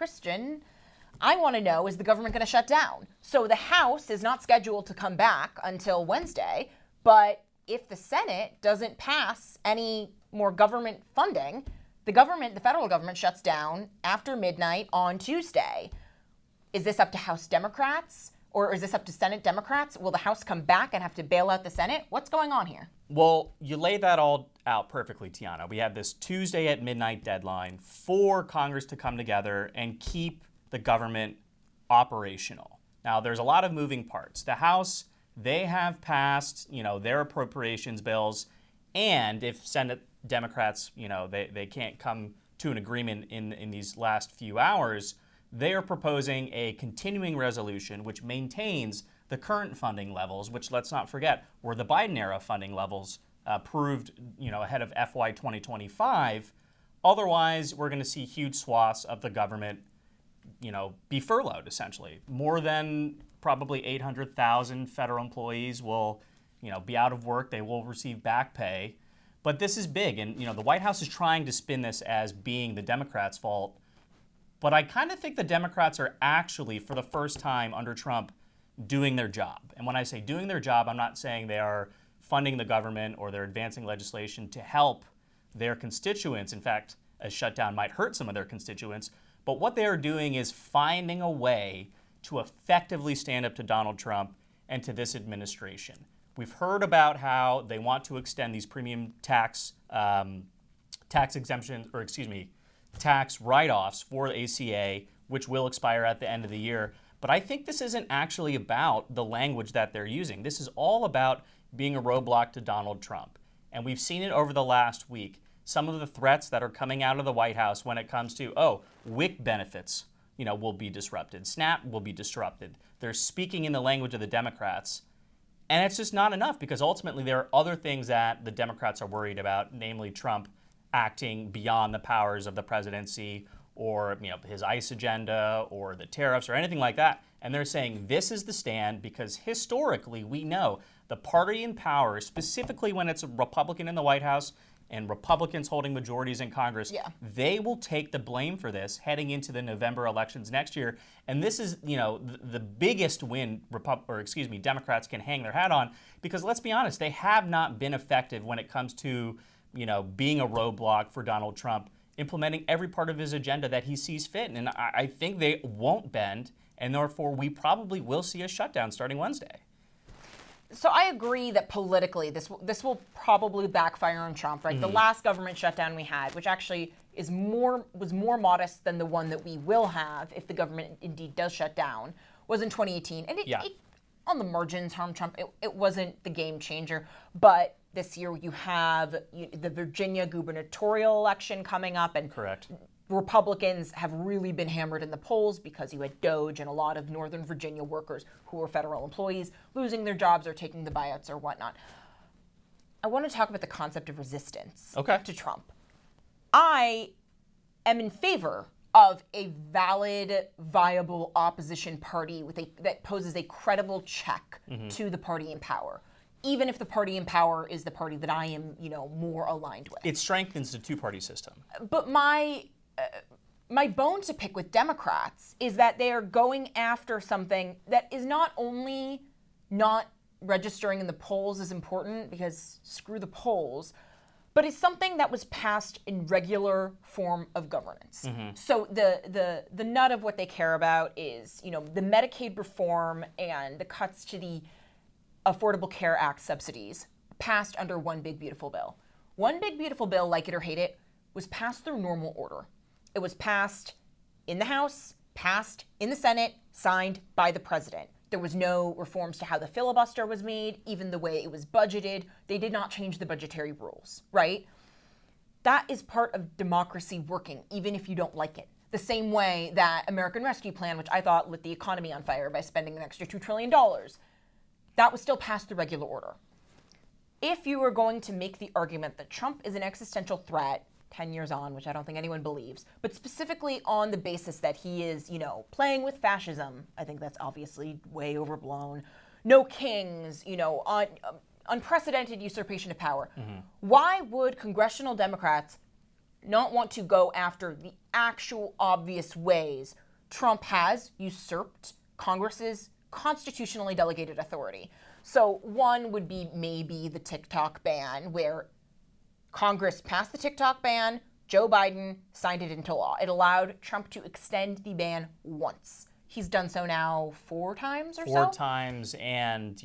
Christian, I want to know, is the government going to shut down? So the House is not scheduled to come back until Wednesday, but if the Senate doesn't pass any more government funding, the federal government shuts down after midnight on Tuesday. Is this up to House Democrats or is this up to Senate Democrats? Will the House come back and have to bail out the Senate? What's going on here? Well, you laid that all out perfectly, Tiana. We have this Tuesday at midnight deadline for Congress to come together and keep the government operational. Now, there's a lot of moving parts. The House, they have passed, their appropriations bills, and if Senate Democrats, they can't come to an agreement in these last few hours, they are proposing a continuing resolution which maintains the current funding levels, which, let's not forget, were the Biden-era funding levels approved, ahead of FY 2025. Otherwise, we're going to see huge swaths of the government, be furloughed, essentially. More than probably 800,000 federal employees will, be out of work. They will receive back pay. But this is big, and the White House is trying to spin this as being the Democrats' fault. But I kind of think the Democrats are actually, for the first time under Trump, doing their job. And when I say doing their job, I'm not saying they are funding the government or they're advancing legislation to help their constituents. In fact, a shutdown might hurt some of their constituents. But what they are doing is finding a way to effectively stand up to Donald Trump and to this administration. We've heard about how they want to extend these premium tax exemptions, tax write-offs for the ACA, which will expire at the end of the year. But I think this isn't actually about the language that they're using. This is all about being a roadblock to Donald Trump. And we've seen it over the last week. Some of the threats that are coming out of the White House when it comes to, WIC benefits, will be disrupted. SNAP will be disrupted. They're speaking in the language of the Democrats. And it's just not enough because ultimately there are other things that the Democrats are worried about, namely Trump acting beyond the powers of the presidency or his ICE agenda or the tariffs or anything like that. And they're saying this is the stand because historically we know the party in power, specifically when it's a Republican in the White House and Republicans holding majorities in Congress, they will take the blame for this heading into the November elections next year. And this is, the biggest win Democrats can hang their hat on because let's be honest, they have not been effective when it comes to, being a roadblock for Donald Trump, implementing every part of his agenda that he sees fit. And I think they won't bend, and therefore we probably will see a shutdown starting Wednesday. So I agree that politically this will probably backfire on Trump, right? Mm-hmm. The last government shutdown we had, which actually was more modest than the one that we will have if the government indeed does shut down, was in 2018. And it on the margins harmed Trump. It wasn't the game changer. But this year you have the Virginia gubernatorial election coming up. And correct. Republicans have really been hammered in the polls because you had DOJ and a lot of Northern Virginia workers who were federal employees losing their jobs or taking the buyouts or whatnot. I want to talk about the concept of resistance to Trump. I am in favor of a valid, viable opposition party that poses a credible check to the party in power, even if the party in power is the party that I am, more aligned with. It strengthens the two-party system. But my bone to pick with Democrats is that they are going after something that is not only not registering in the polls as important, because screw the polls, but it's something that was passed in regular form of governance. Mm-hmm. So the nut of what they care about is, the Medicaid reform and the cuts to the Affordable Care Act subsidies passed under One Big Beautiful Bill. One Big Beautiful Bill, like it or hate it, was passed through normal order. It was passed in the House, passed in the Senate, signed by the president. There was no reforms to how the filibuster was made, even the way it was budgeted. They did not change the budgetary rules, right? That is part of democracy working, even if you don't like it. The same way that American Rescue Plan, which I thought lit the economy on fire by spending an extra $2 trillion, that was still passed through regular order. If you were going to make the argument that Trump is an existential threat 10 years on, which I don't think anyone believes, but specifically on the basis that he is, playing with fascism, I think that's obviously way overblown. No kings, unprecedented usurpation of power. Mm-hmm. Why would congressional Democrats not want to go after the actual obvious ways Trump has usurped Congress's constitutionally delegated authority. So one would be maybe the TikTok ban, where Congress passed the TikTok ban, Joe Biden signed it into law. It allowed Trump to extend the ban once. He's done so now 4 times or so? 4 times, and,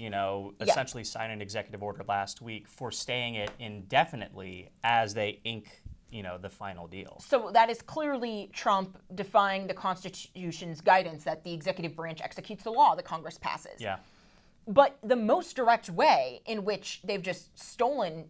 essentially signed an executive order last week for staying it indefinitely as they ink, the final deal. So that is clearly Trump defying the Constitution's guidance that the executive branch executes the law that Congress passes. Yeah. But the most direct way in which they've just stolen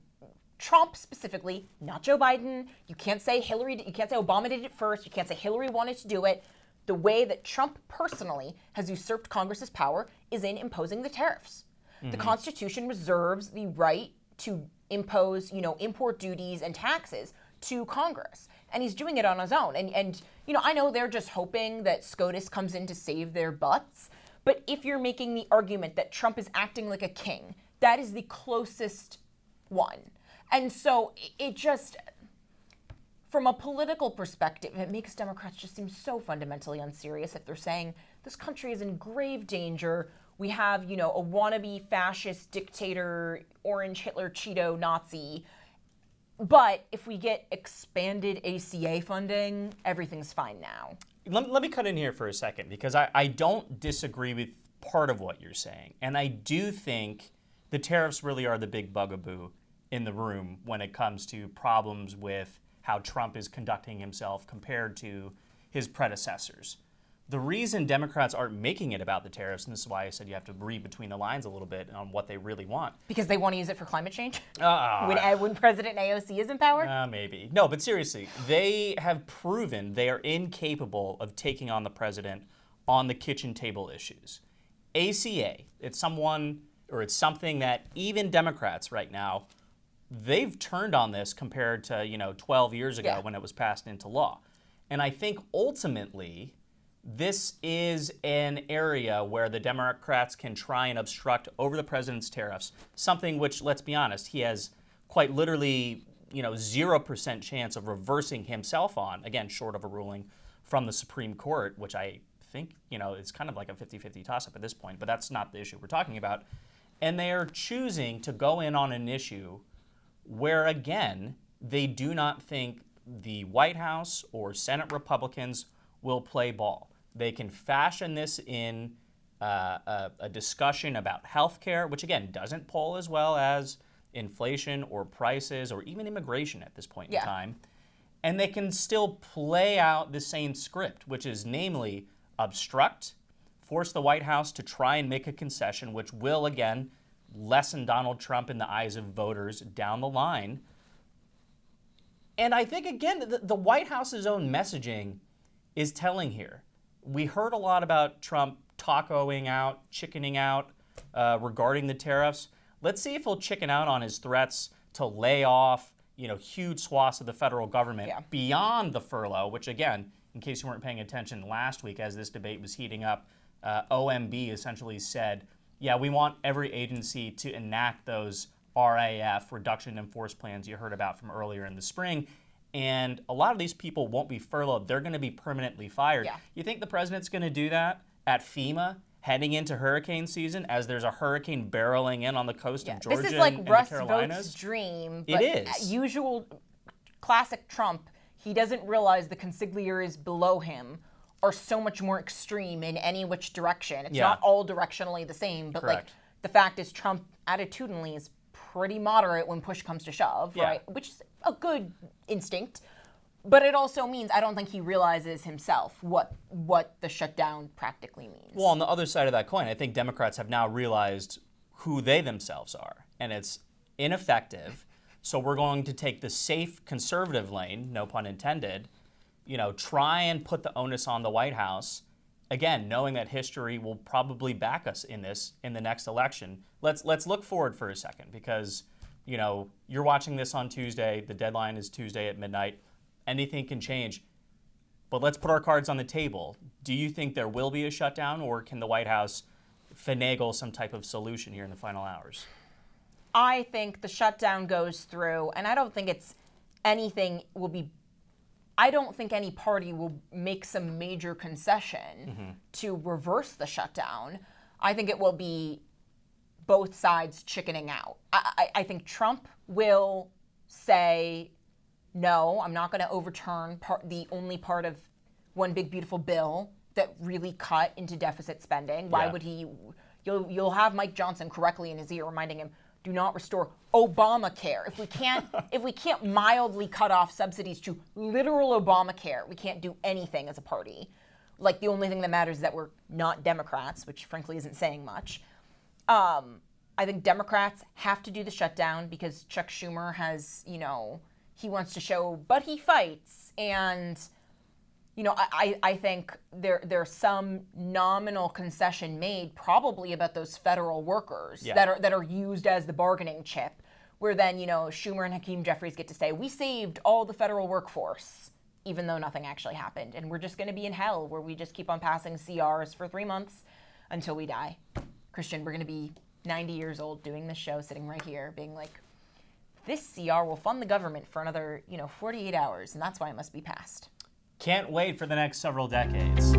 Trump specifically, not Joe Biden, you can't say Hillary, you can't say Obama did it first, you can't say Hillary wanted to do it. The way that Trump personally has usurped Congress's power is in imposing the tariffs. The Constitution reserves the right to impose, import duties and taxes to Congress. And he's doing it on his own. And I know they're just hoping that SCOTUS comes in to save their butts. But if you're making the argument that Trump is acting like a king, that is the closest one. And so it just, from a political perspective, it makes Democrats just seem so fundamentally unserious if they're saying this country is in grave danger. We have, a wannabe fascist dictator, orange Hitler, Cheeto, Nazi. But if we get expanded ACA funding, everything's fine now. Let me cut in here for a second, because I don't disagree with part of what you're saying. And I do think the tariffs really are the big bugaboo in the room when it comes to problems with how Trump is conducting himself compared to his predecessors. The reason Democrats aren't making it about the tariffs, and this is why I said you have to read between the lines a little bit on what they really want. Because they want to use it for climate change? When President AOC is in power? Maybe. No, but seriously, they have proven they are incapable of taking on the president on the kitchen table issues. ACA, it's something that even Democrats right now, they've turned on this compared to 12 years ago when it was passed into law. And I think ultimately this is an area where the Democrats can try and obstruct over the president's tariffs, something which, let's be honest, he has quite literally 0% chance of reversing himself on, again, short of a ruling from the Supreme Court, which I think is kind of like a 50-50 toss-up at this point, but that's not the issue we're talking about. And they are choosing to go in on an issue where, again, they do not think the White House or Senate Republicans will play ball. They can fashion this in a discussion about health care, which, again, doesn't poll as well as inflation or prices or even immigration at this point in time. And they can still play out the same script, which is namely obstruct, force the White House to try and make a concession, which will, again, lessen Donald Trump in the eyes of voters down the line. And I think, again, the White House's own messaging is telling here. We heard a lot about Trump tacoing out, chickening out regarding the tariffs. Let's see if he'll chicken out on his threats to lay off, huge swaths of the federal government beyond the furlough, which, again, in case you weren't paying attention last week as this debate was heating up, OMB essentially said, we want every agency to enact those RAF, reduction in force plans you heard about from earlier in the spring. And a lot of these people won't be furloughed. They're going to be permanently fired. You think the president's going to do that at FEMA heading into hurricane season as there's a hurricane barreling in on the coast of Georgia this is like and Russ the Carolinas? Vote's dream. It But is. Usual classic Trump, he doesn't realize the consigliers below him are so much more extreme in any which direction. It's not all directionally the same, but Correct. the fact is Trump attitudinally is pretty moderate when push comes to shove, right? Which is a good instinct. But it also means I don't think he realizes himself what the shutdown practically means. Well, on the other side of that coin, I think Democrats have now realized who they themselves are, and it's ineffective. So we're going to take the safe conservative lane, no pun intended, try and put the onus on the White House. Again, knowing that history will probably back us in this in the next election. Let's look forward for a second, because you're watching this on Tuesday. The deadline is Tuesday at midnight. Anything can change. But let's put our cards on the table. Do you think there will be a shutdown, or can the White House finagle some type of solution here in the final hours? I think the shutdown goes through, and I don't think anything will be I don't think any party will make some major concession to reverse the shutdown. I think it will be both sides chickening out. I think Trump will say, no, I'm not going to overturn the only part of one big beautiful bill that really cut into deficit spending. Why would he? You'll have Mike Johnson correctly in his ear reminding him, do not restore Obamacare. If we can't mildly cut off subsidies to literal Obamacare, we can't do anything as a party. Like, the only thing that matters is that we're not Democrats, which frankly isn't saying much. I think Democrats have to do the shutdown because Chuck Schumer has, he wants to show, but he fights. And, I think there's some nominal concession made probably about those federal workers that are used as the bargaining chip, where then, Schumer and Hakeem Jeffries get to say, we saved all the federal workforce, even though nothing actually happened. And we're just going to be in hell where we just keep on passing CRs for 3 months until we die. Christian, we're going to be 90 years old doing this show, sitting right here, being like, this CR will fund the government for another, 48 hours, and that's why it must be passed. Can't wait for the next several decades.